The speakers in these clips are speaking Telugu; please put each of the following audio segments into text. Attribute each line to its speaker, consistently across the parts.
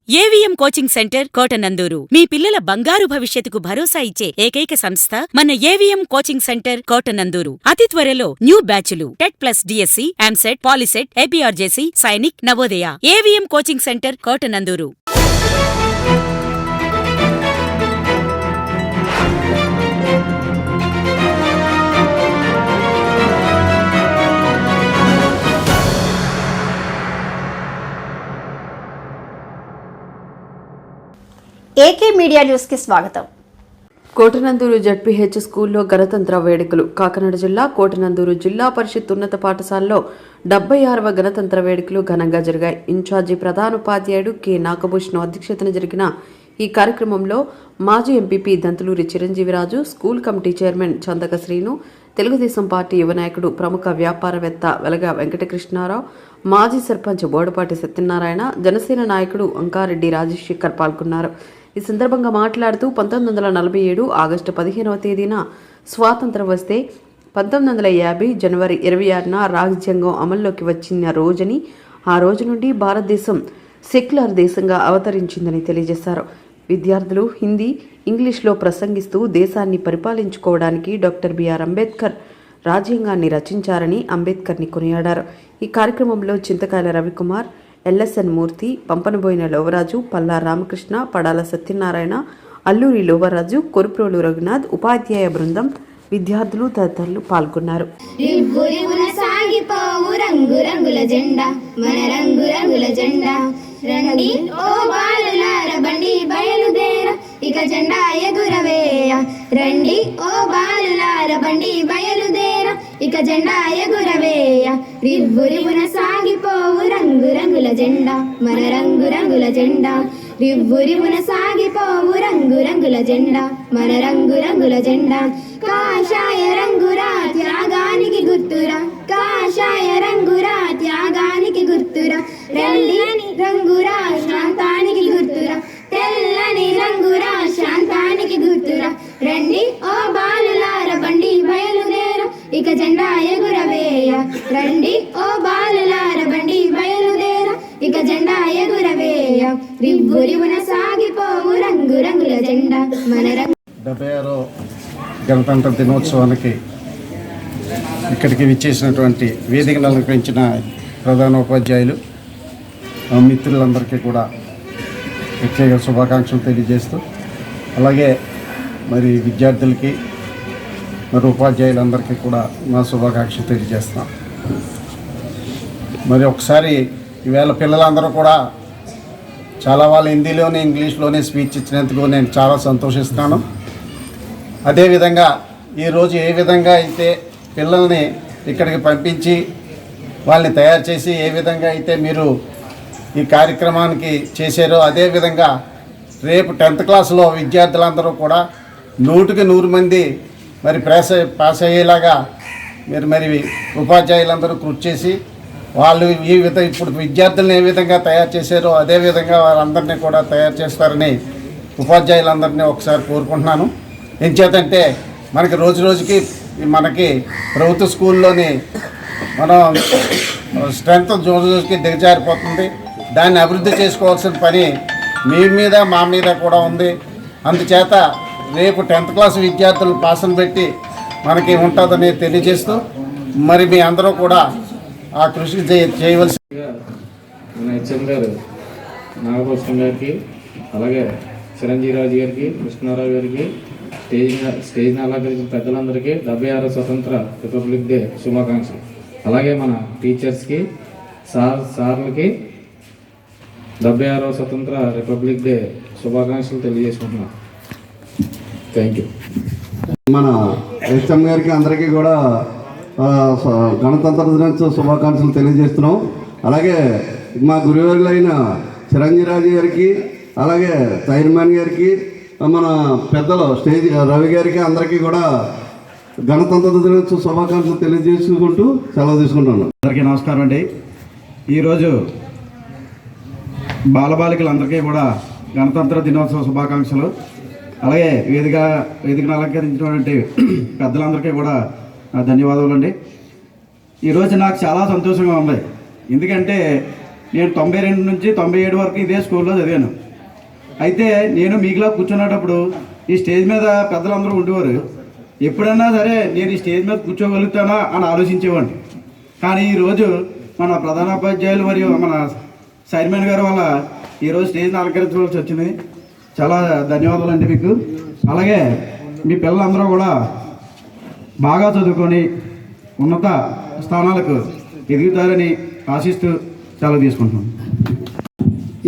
Speaker 1: ఏవిఎం కోచింగ్ సెంటర్ కోటనందూరు మీ పిల్లల బంగారు భవిష్యత్తుకు భరోసా ఇచ్చే ఏకైక సంస్థ మన ఏవిఎం కోచింగ్ సెంటర్ కోటనందూరు. అతి త్వరలో న్యూ బ్యాచ్లు TET plus DSC, EAMCET, POLYCET, APRJC, Sainik, Navodaya. AVM coaching centre Kotananduru.
Speaker 2: AK media news కి స్వాగతం.
Speaker 3: కోటనందూరు జడ్పీహెచ్ స్కూల్లో గణతంత్ర వేడుకలు. కాకినాడ జిల్లా కోటనందూరు జిల్లా పరిషత్ ఉన్నత పాఠశాలలో 76వ గణతంత్ర వేడుకలు ఘనంగా జరిగాయి. ఇన్ఛార్జి ప్రధానోపాధ్యాయుడు కె నాగభూషణం అధ్యక్షతన జరిగిన ఈ కార్యక్రమంలో మాజీ MPP Dantuluri Chiranjeeviraju, school committee chairman Chandaka Srinu, Telugu Desam party యువ నాయకుడు, ప్రముఖ వ్యాపారవేత్త వెలగ వెంకటకృష్ణారావు, మాజీ సర్పంచ్ బోడపాటి సత్యనారాయణ, జనసేన నాయకుడు అంకారెడ్డి రాజశేఖర్ పాల్గొన్నారు. ఈ సందర్భంగా మాట్లాడుతూ 1947 ఆగస్టు 15వ తేదీన స్వాతంత్రం వస్తే 1950 జనవరి 26న రాజ్యాంగం అమల్లోకి వచ్చిన రోజని, ఆ రోజు నుండి భారతదేశం సెక్యులర్ దేశంగా అవతరించిందని తెలియజేశారు. విద్యార్థులు హిందీ, ఇంగ్లీష్లో ప్రసంగిస్తూ దేశాన్ని పరిపాలించుకోవడానికి డాక్టర్ బిఆర్ అంబేద్కర్ రాజ్యాంగాన్ని రచించారని అంబేద్కర్ని కొనియాడారు. ఈ కార్యక్రమంలో చింతకాయల రవికుమార్, ఎల్ఎస్ఎన్ మూర్తి, పంపనబోయిన లోవరాజు, పల్లా రామకృష్ణ, పడాల సత్యనారాయణ, అల్లూరి లోవరాజు, కొరుప్రోలు రఘునాథ్, ఉపాధ్యాయ బృందం, విద్యార్థులు తదితరులు పాల్గొన్నారు.
Speaker 4: రండి ఓ బాలులార బండి బయలుదేర ఇక జెండా ఎగురవేయ. రండి ఓ బాలులార బండి బయలుదేర ఇక జెండా ఎగురవేయ. రివ్వు రివ్వున సాగిపోవు రంగు రంగుల జెండా మన రంగు రంగుల జెండా. రివ్వు రివ్వున సాగిపోవు రంగు రంగుల జెండా మన రంగు రంగుల జెండా. కాషాయ రంగురా త్యాగానికి గుర్తురా, కాషాయ రంగురా త్యాగానికి గుర్తురా. తెల్లని రంగురా శాంతానికి గుర్తురా, తెల్లని రంగురా శాంతానికి గుర్తురా. రండి ఓ బాలులార బండి బయలుదేర ఇక జెండా ఎగురవేయ. రండి ఓ బాలులార బండి బయలుదేర ఇక జెండా ఎగురవేయ. రివ్వు రివ్వున సాగిపోవు రంగు రంగుల జెండా మన రంగు.
Speaker 5: 76వ గణతంత్ర దినోత్సవానికి ఇక్కడికి విచ్చేసినటువంటి వేదికను అలంకరించిన ప్రధానోపాధ్యాయులు మిత్రులందరికీ కూడా ప్రత్యేక శుభాకాంక్షలు తెలియజేస్తూ, అలాగే మరి విద్యార్థులకి మరి ఉపాధ్యాయులందరికీ కూడా నా శుభాకాంక్షలు తెలియజేస్తున్నాం. మరి ఒకసారి ఈవేళ పిల్లలందరూ కూడా చాలా వాళ్ళు హిందీలోనే ఇంగ్లీష్లోనే స్పీచ్ ఇచ్చినందుకు నేను చాలా సంతోషిస్తున్నాను. అదేవిధంగా ఈరోజు ఏ విధంగా అయితే పిల్లల్ని ఇక్కడికి పంపించి వాళ్ళని తయారు చేసి ఏ విధంగా అయితే మీరు ఈ కార్యక్రమానికి చేశారో, అదేవిధంగా రేపు 10th క్లాసులో విద్యార్థులందరూ కూడా 100కి 100 మంది మరి పాస్ అయ్యేలాగా మీరు మరి ఉపాధ్యాయులందరూ కృషి చేసి వాళ్ళు ఇప్పుడు విద్యార్థులను ఏ విధంగా తయారు చేశారో అదేవిధంగా వాళ్ళందరినీ కూడా తయారు చేస్తారని ఉపాధ్యాయులందరినీ ఒకసారి కోరుకుంటున్నాను. ఎంచేతంటే మనకి రోజు రోజుకి మనకి ప్రభుత్వ స్కూల్లోని మనం స్ట్రెంత్ రోజు రోజుకి దిగజారిపోతుంది. దాన్ని అభివృద్ధి చేసుకోవాల్సిన పని మీ మీద మా మీద కూడా ఉంది. అందుచేత రేపు 10th క్లాస్ విద్యార్థులు పాసను పెట్టి మనకి ఉంటుందని తెలియజేస్తూ మరి మీ అందరూ కూడా ఆ కృషి చేయవలసి.
Speaker 6: మన హెచ్ఎం గారు నాగభూషణం గారికి, అలాగే చిరంజీవిరాజు గారికి, కృష్ణారావు గారికి, స్టేజ్ని అలంకరించిన పెద్దలందరికీ 76వ స్వతంత్ర రిపబ్లిక్ డే శుభాకాంక్షలు. అలాగే మన టీచర్స్కి, సార్లకి 76వ స్వతంత్ర రిపబ్లిక్ డే శుభాకాంక్షలు తెలియజేసుకుంటున్నాం. Thank you.
Speaker 7: మన హెచ్ఎం గారికి అందరికీ కూడా గణతంత్ర దినోత్సవ శుభాకాంక్షలు తెలియజేస్తున్నాం. అలాగే మా గురువులైన చిరంజీరాజు గారికి, అలాగే చైర్మన్ గారికి, మన పెద్దలు స్టేజ్ రవి గారికి అందరికీ కూడా గణతంత్ర దినోత్సవ శుభాకాంక్షలు తెలియజేసుకుంటూ సెలవు తీసుకుంటున్నాను.
Speaker 8: అందరికీ నమస్కారం అండి. ఈరోజు బాలబాలికలందరికీ కూడా గణతంత్ర దినోత్సవ శుభాకాంక్షలు. అలాగే వేదికను అలంకరించినటువంటి పెద్దలందరికీ కూడా ధన్యవాదాలు అండి. ఈరోజు నాకు చాలా సంతోషంగా ఉంది. ఎందుకంటే నేను 92 నుంచి 97 వరకు ఇదే స్కూల్లో చదివాను. అయితే నేను మీకులా కూర్చున్నప్పుడు ఈ స్టేజ్ మీద పెద్దలందరూ ఉండేవారు. ఎప్పుడన్నా సరే నేను ఈ స్టేజ్ మీద కూర్చోగలుగుతానా అని ఆలోచించేవాడిని. కానీ ఈరోజు మన ప్రధానోపాధ్యాయులు మరియు మన చైర్మన్ గారి వల్ల ఈరోజు స్టేజ్ని అలంకరించవలసి వచ్చింది. చాలా ధన్యవాదాలు అండి మీకు. అలాగే మీ పిల్లలందరూ కూడా బాగా చదువుకొని ఉన్నత స్థానాలకు ఎదుగుతారని ఆశిస్తూ సెలవు తీసుకుంటున్నాను.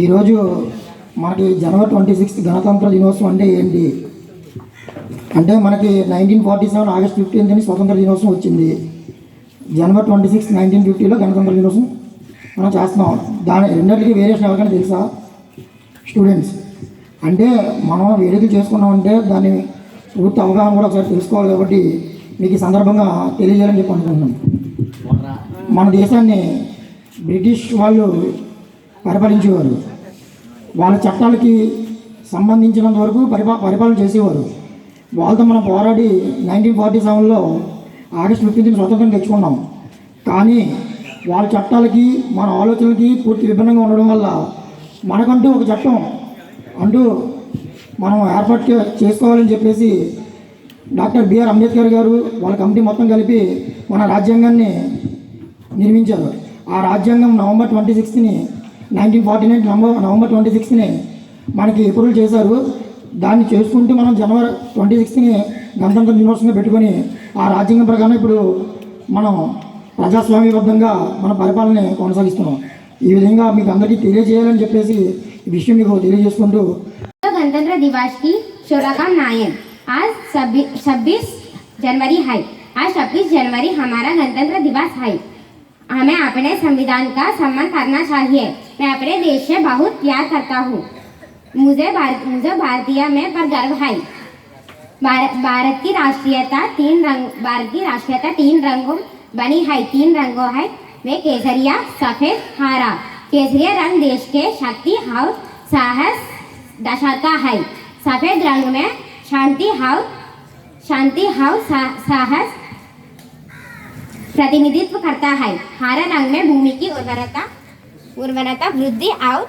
Speaker 9: ఈరోజు మనకి జనవరి 26 గణతంత్ర దినోత్సవం అంటే ఏంటి అంటే మనకి 1947 ఆగస్ట్ 15 స్వతంత్ర దినోత్సవం వచ్చింది. జనవరి 26 1950లో గణతంత్ర దినోత్సవం మనం చేస్తున్నాం. దాని రెండింటికి వేరియేషన్ ఎవరికైనా తెలుసా స్టూడెంట్స్? అంటే మనం వేడుకలు చేసుకున్నామంటే దాని పూర్తి అవగాహన కూడా ఒకసారి తెలుసుకోవాలి. కాబట్టి మీకు ఈ సందర్భంగా తెలియజేయాలని చెప్పి అనుకుంటున్నాను. మన దేశాన్ని బ్రిటిష్ వాళ్ళు పరిపాలించేవారు. వాళ్ళ చట్టాలకి సంబంధించినంత వరకు పరిపాలన చేసేవారు. వాళ్ళతో మనం పోరాడి 1947లో ఆగస్ట్ 15 స్వతంత్రం తెచ్చుకున్నాం. కానీ వాళ్ళ చట్టాలకి మన ఆలోచనలకి పూర్తి విభిన్నంగా ఉండడం వల్ల మనకంటూ ఒక చట్టం అంటూ మనం ఏర్పాటు చేసుకోవాలని చెప్పేసి డాక్టర్ బిఆర్ అంబేద్కర్ గారు వాళ్ళ కమిటీ మొత్తం కలిపి మన రాజ్యాంగాన్ని నిర్మించారు. ఆ రాజ్యాంగం నవంబర్ 26 1949 నవంబర్ 26 మనకి అప్రూవల్ చేశారు. దాన్ని చేసుకుంటూ మనం జనవరి 26 గణతంత్ర దినోత్సవంగా పెట్టుకొని ఆ రాజ్యాంగం ప్రకారం ఇప్పుడు మనం ప్రజాస్వామ్యబద్ధంగా మన పరిపాలన కొనసాగిస్తున్నాం. ఈ విధంగా మీకు అందరికీ తెలియజేయాలని చెప్పేసి ఈ విషయం మీకు తెలియజేసుకుంటూ
Speaker 4: गणतंत्र दिवस की शुभकामनाएं। आज 26 जनवरी है। आज 26 जनवरी हमारा गणतंत्र दिवस है। हमें अपने संविधान का सम्मान करना चाहिए। मैं अपने देश से बहुत प्यार करता हूँ। मुझे भारतीय में पर गर्व है। भारत की राष्ट्रीयता तीन रंगों बनी है। 3 रंगों है वे केसरिया, सफेद, हरा। केसरिया रंग देश के शक्ति और साहस दर्शाता है। सफेद रंग में शांति और साहस प्रतिनिधित्व करता है। हरा रंग में भूमि की उर्वरता वृद्धि और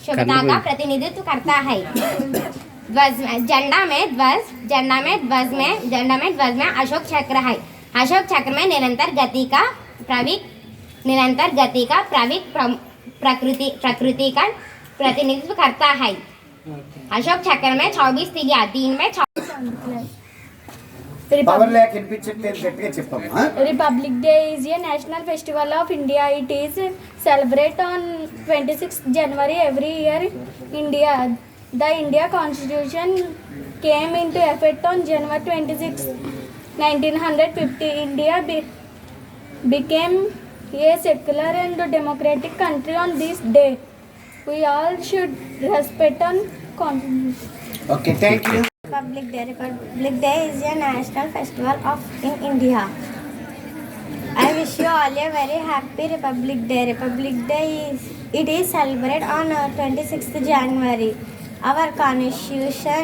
Speaker 4: शुद्धता का प्रतिनिधित्व करता है। झंडा में ध्वज में अशोक चक्र है। अशोक चक्र में निरंतर गति का प्रकृति का प्रतिनिधित्व करता है। अशोक चक्र में 24 तिलिया, 3 में
Speaker 10: Republic Day is a national festival of India. It is celebrated on 26th January every year. The India Constitution came into effect on January 26, 1950. India became a secular and democratic country on this day. We all should respect and contribute.
Speaker 5: Okay, thank you.
Speaker 10: Republic Day is a national festival in India. I wish you all a very happy Republic Day. Republic Day is celebrated on 26th January. Our constitution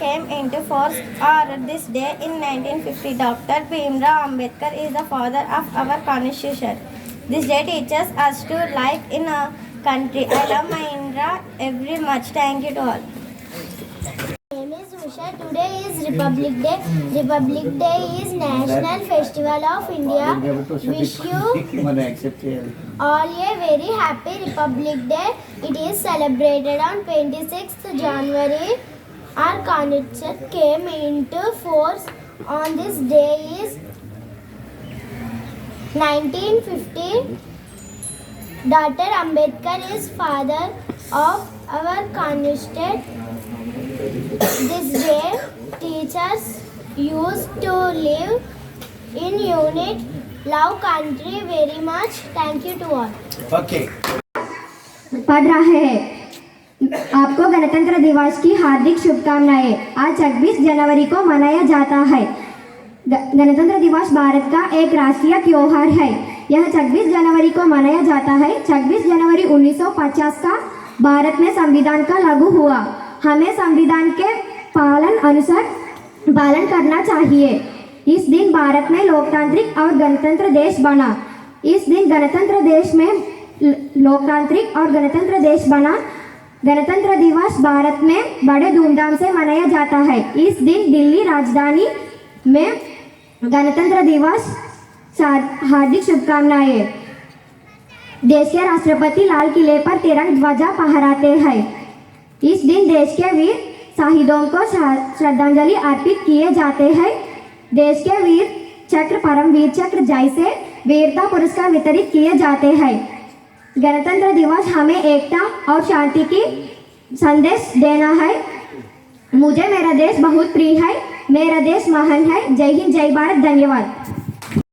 Speaker 10: came into force on this day in 1950. Dr. Bhimrao Ambedkar is the father of our constitution. This day teaches us to live in a country. I love my India very much. Thank you to all.
Speaker 11: My name is Usha. Today is Republic Day. Republic Day is National Festival of India. Wish you all a very happy Republic Day. It is celebrated on 26th January. Our constitution came into force on this day is 1950. Dr. Ambedkar is father of our constitution. This day teachers used to live in unity, love country very much. Thank you to all.
Speaker 5: Okay.
Speaker 4: पढ़ रहे हैं। आपको गणतंत्र दिवस की हार्दिक शुभकामनाएं। आज 26 जनवरी को मनाया जाता है। गणतंत्र दिवस भारत का एक राष्ट्रीय त्योहार है। यह 26 जनवरी को मनाया जाता है। 26 जनवरी 1950 का भारत में संविधान का लागू हुआ। हमें संविधान के पालन करना चाहिए। इस दिन भारत में लोकतांत्रिक और गणतंत्र देश बना। इस दिन गणतंत्र देश में लोकतांत्रिक और गणतंत्र देश बना। गणतंत्र दिवस भारत में बड़े धूमधाम से मनाया जाता है। इस दिन दिल्ली राजधानी में गणतंत्र दिवस हार्दिक शुभकामनाएं। देश के राष्ट्रपति लाल किले पर तिरंगा ध्वजा फहराते हैं। इस दिन देश के वीर शहीदों को श्रद्धांजलि अर्पित किए जाते हैं। देश के वीर चक्र, परमवीर चक्र जैसे वीरता पुरस्कार वितरित किए जाते हैं। गणतंत्र दिवस हमें एकता और शांति की संदेश देना है। मुझे मेरा देश बहुत प्रिय है। मेरा देश महान है। जय हिंद, जय भारत, धन्यवाद।